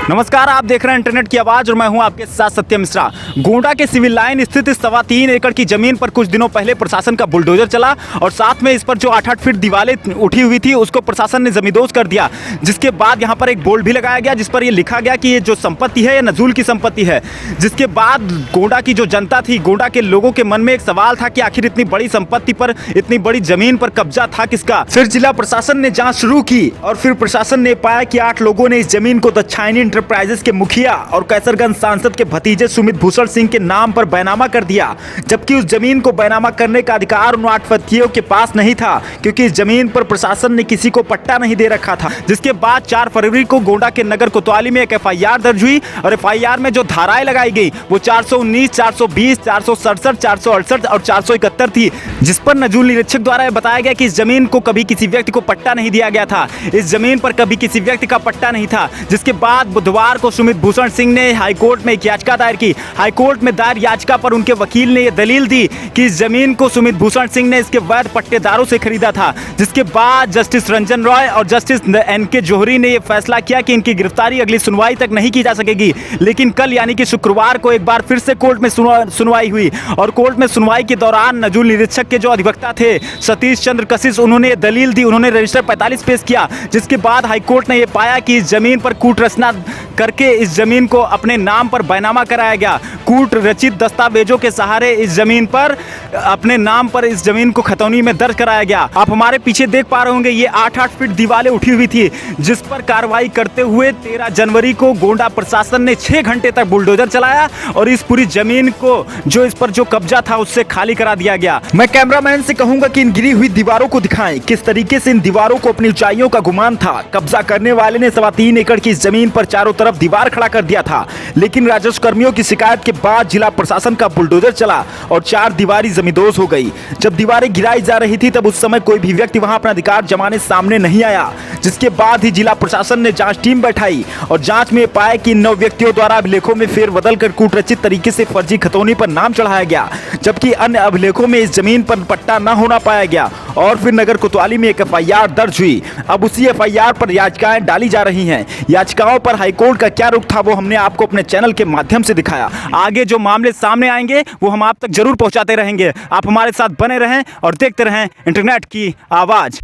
नमस्कार, आप देख रहे हैं इंटरनेट की आवाज और मैं हूं आपके साथ सत्य मिश्रा। गोंडा के सिविल लाइन स्थित इस 3.25 एकड़ की जमीन पर कुछ दिनों पहले प्रशासन का बुलडोजर चला और साथ में इस पर जो 8-8 फीट दीवारें उठी हुई थी उसको प्रशासन ने जमींदोज कर दिया। जिसके बाद यहां पर एक बोर्ड भी लगाया गया जिस पर यह लिखा गया कि ये जो संपत्ति है ये नजूल की संपत्ति है। जिसके बाद गोंडा की जो जनता थी, गोंडा के लोगों के मन में एक सवाल था कि आखिर इतनी बड़ी संपत्ति पर, इतनी बड़ी जमीन पर कब्जा था किसका। फिर जिला प्रशासन ने जांच शुरू की और फिर प्रशासन ने पाया कि 8 लोगों ने इस जमीन को द चाइनी एंटरप्राइजेस के मुखिया और कैसरगंज सांसद के भतीजे सुमित भूषण सिंह के नाम पर बैनामा कर दिया। जबकि उस जमीन को बैनामा करने का अधिकार उन 8 व्यक्तियों के पास नहीं था क्योंकि इस जमीन पर प्रशासन ने किसी को पट्टा नहीं दे रखा था। जिसके बाद 4 फरवरी को गोंडा के नगर कोतवाली में एक FIR दर्ज हुई और FIR में जो धाराएं लगाई गई वो 419, 420, 467, 468 और 471 थी। जिस पर नजूल निरीक्षक द्वारा बताया गया कि इस जमीन को कभी किसी व्यक्ति को पट्टा नहीं दिया गया था, इस जमीन पर कभी किसी व्यक्ति का पट्टा नहीं था। जिसके बाद बुधवार को सुमित भूषण सिंह ने हाईकोर्ट में एक याचिका दायर की। हाईकोर्ट में दायर याचिका पर उनके वकील ने यह दलील दी कि इस जमीन को सुमित भूषण सिंह ने इसके वैध पट्टेदारों से खरीदा था। जिसके बाद जस्टिस रंजन रॉय और जस्टिस NK जोहरी ने यह फैसला किया कि इनकी गिरफ्तारी अगली सुनवाई तक नहीं की जा सकेगी। लेकिन कल यानी कि शुक्रवार को एक बार फिर से कोर्ट में सुनवाई हुई और कोर्ट में सुनवाई के दौरान नजूल निरीक्षक के जो अधिवक्ता थे सतीश चंद्र कशिश, उन्होंने दलील दी, उन्होंने रजिस्टर 45 पेश किया। जिसके बाद हाईकोर्ट ने यह पाया कि इस जमीन पर कूट रचना करके इस जमीन को अपने नाम पर बैनामा कराया गया। कूट रचित दस्तावेजों के सहारे इस जमीन पर अपने नाम पर इस जमीन को खतौनी में दर्ज कराया गया। आप हमारे पीछे देख पा रहे होंगे ये 8-8 फीट दीवारें उठी हुई थी जिस पर कार्रवाई करते हुए 13 जनवरी को गोंडा प्रशासन ने 6 घंटे तक बुलडोजर चलाया और इस पूरी जमीन को जो इस पर जो कब्जा था उससे खाली करा दिया गया। मैं कैमरामैन से कहूंगा कि इन गिरी हुई दीवारों को दिखाएं किस तरीके से इन दीवारों को अपनी ऊंचाइयों का गुमान था। कब्जा करने वाले ने 3.25 एकड़ की इस जमीन पर चारों तरफ दीवार खड़ा कर दिया था। लेकिन राजस्व कर्मियों की शिकायत के बाद जिला प्रशासन का बुलडोजर चला और 4 दीवारें जमींदोज हो गई। जब दीवारें गिराई जा रही थी तब उस समय कोई भी व्यक्ति वहां अपना अधिकार जमाने सामने नहीं आया। जिसके बाद ही जिला प्रशासन ने जांच टीम बैठाई और जांच में पाया कि 9 व्यक्तियों द्वारा अभिलेखों में फेरबदल कर कूटरचित तरीके से फर्जी खतौनी पर नाम चढ़ाया गया, जबकि अन्य अभिलेखों में इस जमीन पर पट्टा न होना पाया गया। और फिर नगर कोतवाली में एक FIR दर्ज हुई। अब उसी FIR पर याचिकाएं डाली जा रही हैं। याचिकाओं पर हाईकोर्ट का क्या रुख था वो हमने आपको अपने चैनल के माध्यम से दिखाया। आगे जो मामले सामने आएंगे वो हम आप तक जरूर पहुंचाते रहेंगे। आप हमारे साथ बने रहें और देखते रहें इंटरनेट की आवाज।